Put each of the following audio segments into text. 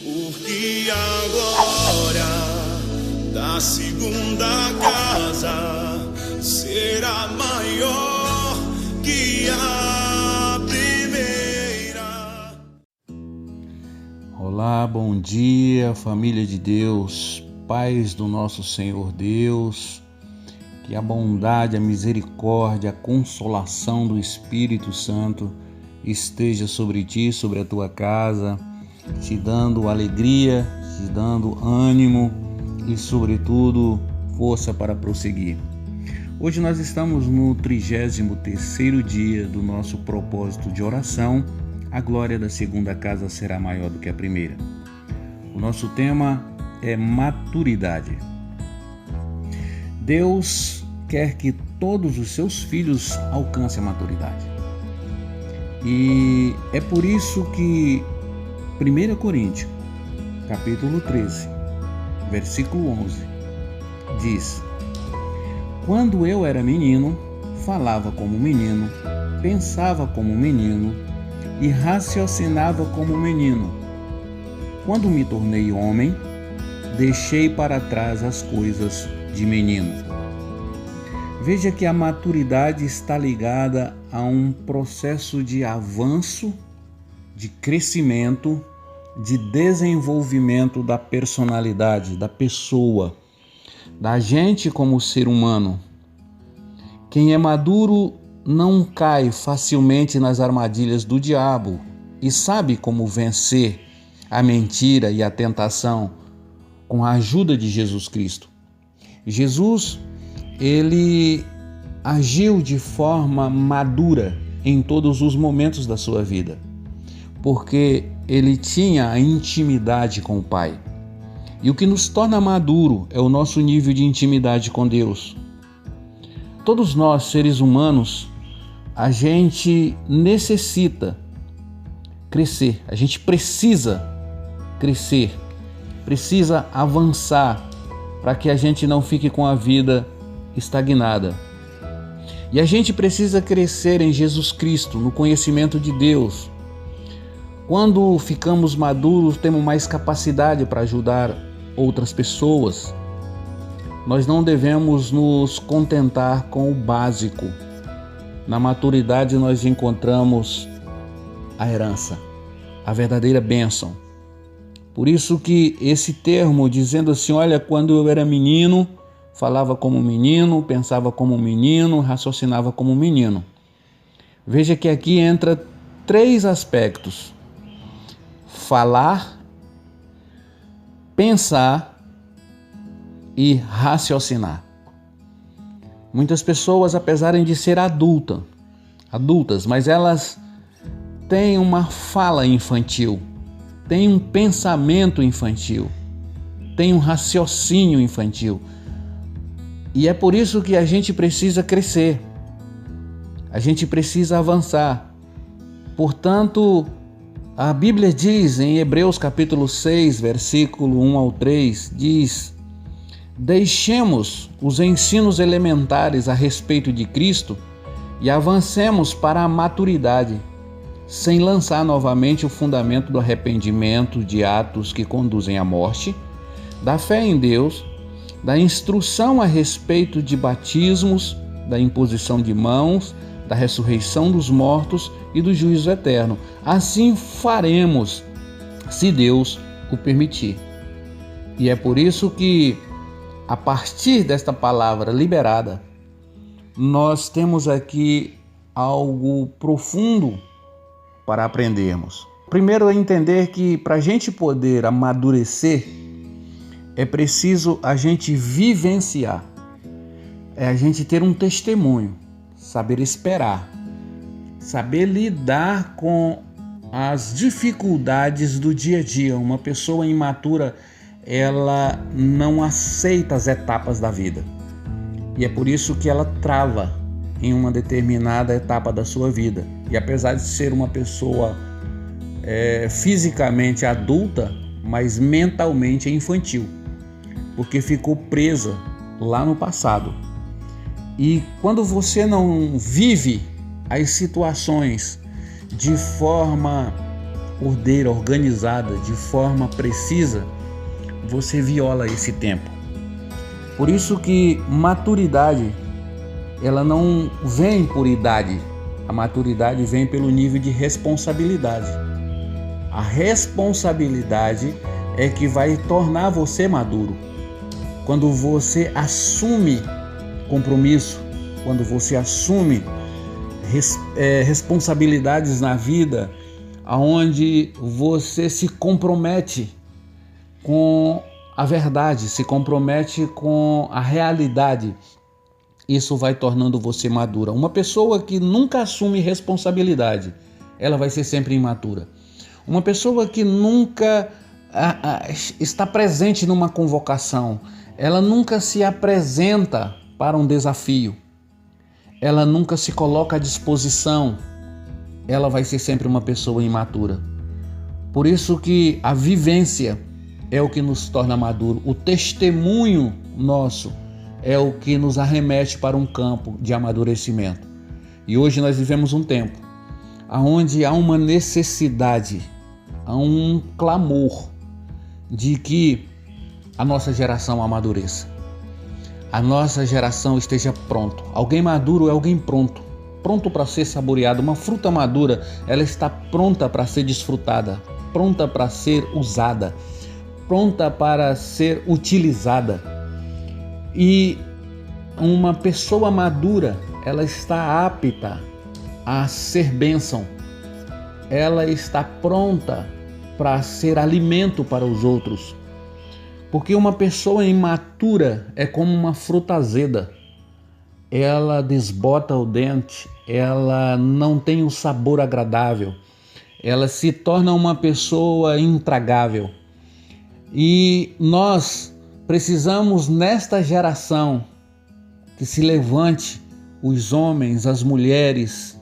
Porque a glória da segunda casa será maior que a primeira. Olá, bom dia, família de Deus, paz do nosso Senhor Deus, que a bondade, a misericórdia, a consolação do Espírito Santo esteja sobre ti, sobre a tua casa, te dando alegria, te dando ânimo e, sobretudo, força para prosseguir. Hoje nós estamos no 33º dia do nosso propósito de oração. A glória da segunda casa será maior do que a primeira. O nosso tema é maturidade. Deus quer que todos os seus filhos alcancem a maturidade. E é por isso que 1 Coríntios, capítulo 13, versículo 11, diz: Quando eu era menino, falava como menino, pensava como menino e raciocinava como menino. Quando me tornei homem, deixei para trás as coisas de menino. Veja que a maturidade está ligada a um processo de avanço, de crescimento, de desenvolvimento da personalidade, da pessoa, da gente como ser humano. Quem é maduro não cai facilmente nas armadilhas do diabo e sabe como vencer a mentira e a tentação com a ajuda de Jesus Cristo. Jesus, ele agiu de forma madura em todos os momentos da sua vida, porque ele tinha a intimidade com o Pai. E o que nos torna maduro é o nosso nível de intimidade com Deus. Todos nós, seres humanos, a gente necessita crescer, a gente precisa crescer, precisa avançar para que a gente não fique com a vida estagnada. E a gente precisa crescer em Jesus Cristo, no conhecimento de Deus. Quando ficamos maduros, temos mais capacidade para ajudar outras pessoas. Nós não devemos nos contentar com o básico. Na maturidade nós encontramos a herança, a verdadeira bênção. Por isso que esse termo, dizendo assim, olha, quando eu era menino, falava como menino, pensava como menino, raciocinava como menino. Veja que aqui entra 3 aspectos: falar, pensar e raciocinar. Muitas pessoas, apesar de ser adultas, mas elas têm uma fala infantil, têm um pensamento infantil, têm um raciocínio infantil. E é por isso que a gente precisa crescer, a gente precisa avançar. Portanto, a Bíblia diz em Hebreus capítulo 6, versículo 1 ao 3, diz: Deixemos os ensinos elementares a respeito de Cristo e avancemos para a maturidade, sem lançar novamente o fundamento do arrependimento de atos que conduzem à morte, da fé em Deus, da instrução a respeito de batismos, da imposição de mãos, da ressurreição dos mortos e do juízo eterno. Assim faremos, se Deus o permitir. E é por isso que, a partir desta palavra liberada, nós temos aqui algo profundo para aprendermos. Primeiro é entender que para a gente poder amadurecer, é preciso a gente vivenciar, é a gente ter um testemunho, saber esperar, saber lidar com as dificuldades do dia a dia. Uma pessoa imatura, ela não aceita as etapas da vida. E é por isso que ela trava em uma determinada etapa da sua vida. E apesar de ser uma pessoa fisicamente adulta, mas mentalmente é infantil, porque ficou presa lá no passado. E quando você não vive as situações de forma ordeira, organizada, de forma precisa, você viola esse tempo. Por isso que maturidade, ela não vem por idade. A maturidade vem pelo nível de responsabilidade. A responsabilidade é que vai tornar você maduro. Quando você assume compromisso, quando você assume responsabilidades na vida, onde você se compromete com a verdade, se compromete com a realidade, isso vai tornando você madura. Uma pessoa que nunca assume responsabilidade, ela vai ser sempre imatura. Uma pessoa que nunca está presente numa convocação, ela nunca se apresenta para um desafio, ela nunca se coloca à disposição, ela vai ser sempre uma pessoa imatura. Por isso que a vivência é o que nos torna maduro, o testemunho nosso é o que nos arremete para um campo de amadurecimento. E hoje nós vivemos um tempo onde há uma necessidade, há um clamor de que a nossa geração amadureça, a nossa geração esteja pronto. Alguém maduro é alguém pronto para ser saboreado. Uma fruta madura, ela está pronta para ser desfrutada, pronta para ser usada, pronta para ser utilizada. E uma pessoa madura, ela está apta a ser bênção, ela está pronta para ser alimento para os outros. Porque uma pessoa imatura é como uma fruta azeda. Ela desbota o dente, ela não tem um sabor agradável, ela se torna uma pessoa intragável. E nós precisamos, nesta geração, que se levante os homens, as mulheres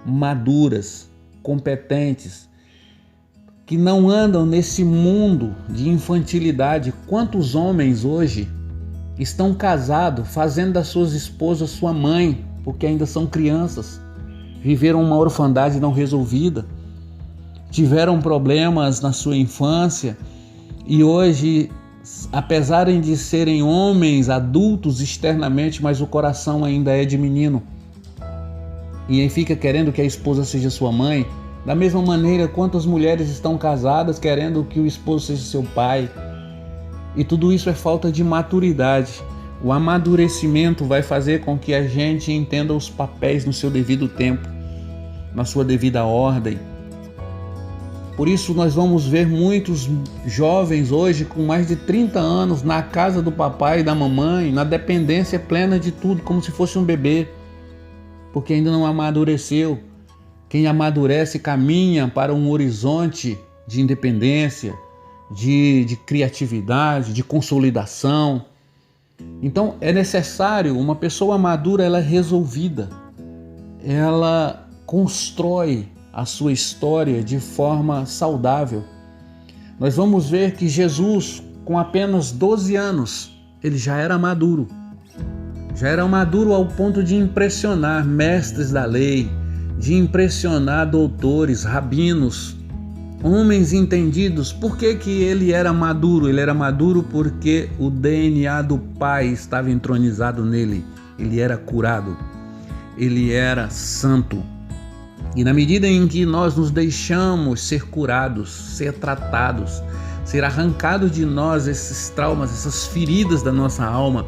maduras, competentes, que não andam nesse mundo de infantilidade. Quantos homens hoje estão casados, fazendo das suas esposas sua mãe, porque ainda são crianças, viveram uma orfandade não resolvida, tiveram problemas na sua infância e hoje, apesar de serem homens adultos externamente, mas o coração ainda é de menino. E aí fica querendo que a esposa seja sua mãe. Da mesma maneira, quantas mulheres estão casadas querendo que o esposo seja seu pai. E tudo isso é falta de maturidade. O amadurecimento vai fazer com que a gente entenda os papéis no seu devido tempo, na sua devida ordem. Por isso nós vamos ver muitos jovens hoje com mais de 30 anos na casa do papai e da mamãe, na dependência plena de tudo, como se fosse um bebê, porque ainda não amadureceu. Quem amadurece caminha para um horizonte de independência, de criatividade, de consolidação. Então é necessário, uma pessoa madura, ela é resolvida, ela constrói a sua história de forma saudável. Nós vamos ver que Jesus, com apenas 12 anos, ele já era maduro ao ponto de impressionar mestres da lei, de impressionar doutores, rabinos, homens entendidos. Por que ele era maduro? Ele era maduro porque o DNA do Pai estava entronizado nele. Ele era curado, ele era santo. E na medida em que nós nos deixamos ser curados, ser tratados, ser arrancado de nós esses traumas, essas feridas da nossa alma,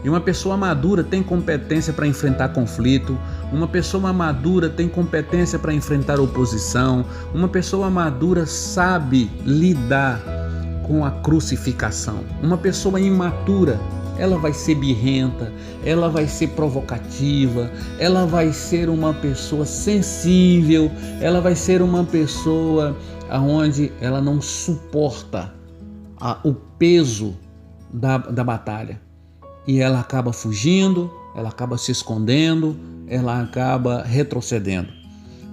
e uma pessoa madura tem competência para enfrentar conflito, uma pessoa madura tem competência para enfrentar oposição, uma pessoa madura sabe lidar com a crucificação. Uma pessoa imatura, ela vai ser birrenta, ela vai ser provocativa, ela vai ser uma pessoa sensível, ela vai ser uma pessoa onde ela não suporta o peso da batalha. E ela acaba fugindo, ela acaba se escondendo, ela acaba retrocedendo.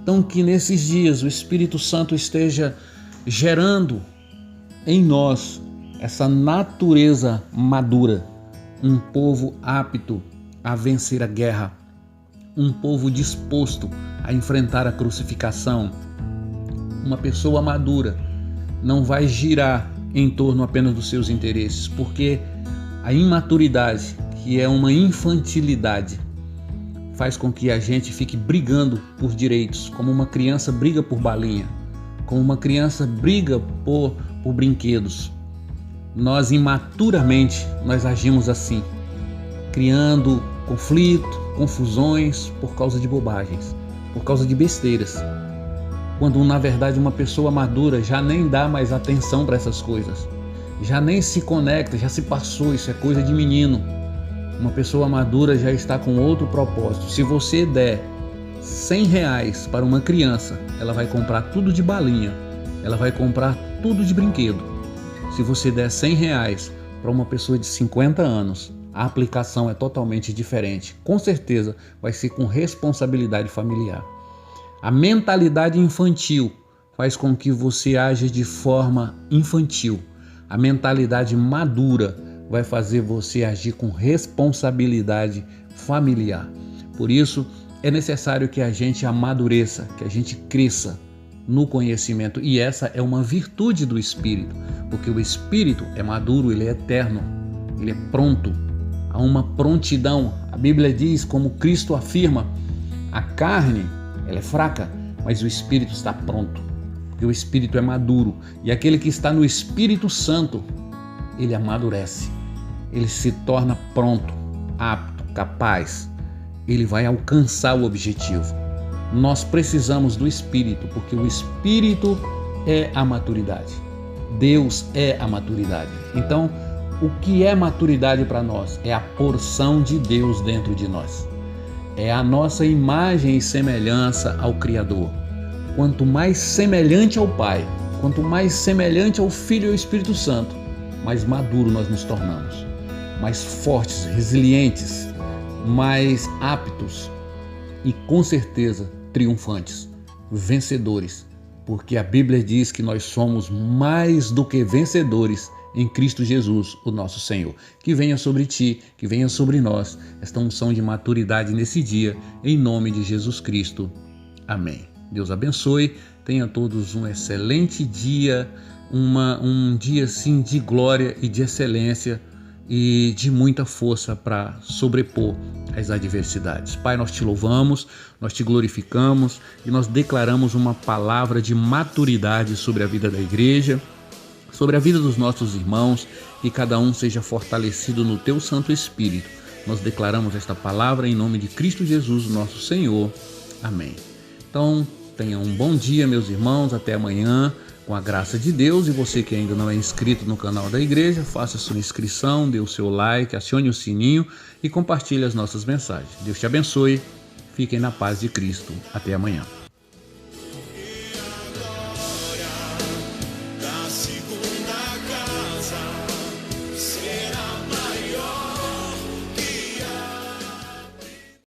Então que nesses dias o Espírito Santo esteja gerando em nós essa natureza madura, um povo apto a vencer a guerra, um povo disposto a enfrentar a crucificação, Uma pessoa madura não vai girar em torno apenas dos seus interesses, porque a imaturidade, que é uma infantilidade, faz com que a gente fique brigando por direitos, como uma criança briga por balinha, como uma criança briga por brinquedos. Nós imaturamente nós agimos assim, criando conflito, confusões por causa de bobagens, por causa de besteiras. Quando na verdade uma pessoa madura já nem dá mais atenção para essas coisas, já nem se conecta, já se passou, isso é coisa de menino. Uma pessoa madura já está com outro propósito. Se você der R$100 para uma criança, ela vai comprar tudo de balinha, ela vai comprar tudo de brinquedo. Se você der R$100 para uma pessoa de 50 anos, a aplicação é totalmente diferente. Com certeza vai ser com responsabilidade familiar. A mentalidade infantil faz com que você aja de forma infantil. A mentalidade madura vai fazer você agir com responsabilidade familiar. Por isso, é necessário que a gente amadureça, que a gente cresça no conhecimento. E essa é uma virtude do Espírito, porque o Espírito é maduro, ele é eterno, ele é pronto. Há uma prontidão. A Bíblia diz, como Cristo afirma, a carne ela é fraca, mas o Espírito está pronto, porque o Espírito é maduro. E aquele que está no Espírito Santo, ele amadurece, ele se torna pronto, apto, capaz, ele vai alcançar o objetivo. Nós precisamos do Espírito, porque o Espírito é a maturidade. Deus é a maturidade. Então, o que é maturidade para nós? É a porção de Deus dentro de nós. É a nossa imagem e semelhança ao Criador. Quanto mais semelhante ao Pai, quanto mais semelhante ao Filho e ao Espírito Santo, mais maduro nós nos tornamos, mais fortes, resilientes, mais aptos e com certeza triunfantes, vencedores, porque a Bíblia diz que nós somos mais do que vencedores em Cristo Jesus, o nosso Senhor. Que venha sobre ti, que venha sobre nós esta unção de maturidade nesse dia, em nome de Jesus Cristo. Amém. Deus abençoe, tenha todos um excelente dia, um dia assim de glória e de excelência e de muita força para sobrepor as adversidades. Pai, nós te louvamos, nós te glorificamos e nós declaramos uma palavra de maturidade sobre a vida da igreja, sobre a vida dos nossos irmãos, que cada um seja fortalecido no teu Santo Espírito. Nós declaramos esta palavra em nome de Cristo Jesus, nosso Senhor. Amém. Então, tenham um bom dia, meus irmãos. Até amanhã, com a graça de Deus. E você que ainda não é inscrito no canal da igreja, faça sua inscrição, dê o seu like, acione o sininho e compartilhe as nossas mensagens. Deus te abençoe. Fiquem na paz de Cristo. Até amanhã.